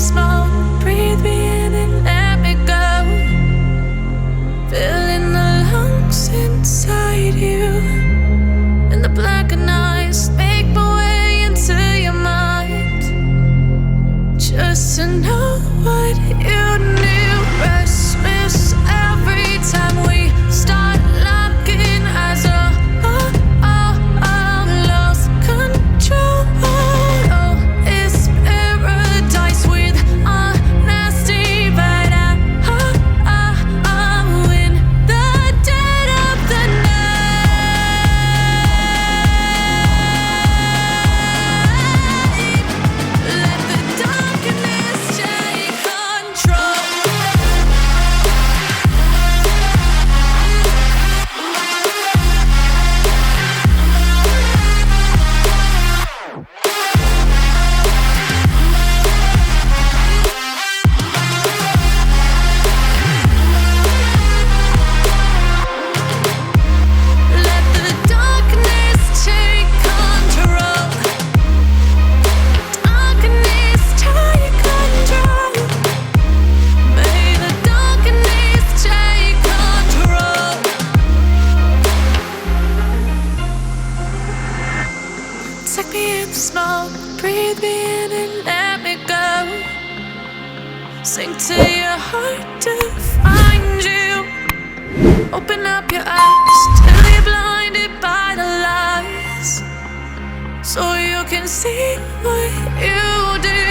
smoke, breathe me in and let me go. Filling the lungs inside you, and the blackened eyes make my way into your mind. Just to know what you knew. Restless every time we start locking eyes. Lost control. Oh, it's paradise with honesty, but I'm in the dead of the night. Let the darkness take control. Let the darkness take control. Darkness take control. May the darkness take control. Take me in the smoke, breathe me in and let me go. Sink to your heart to find you. Open up your eyes till you're blinded by the lies, so you can see what you do.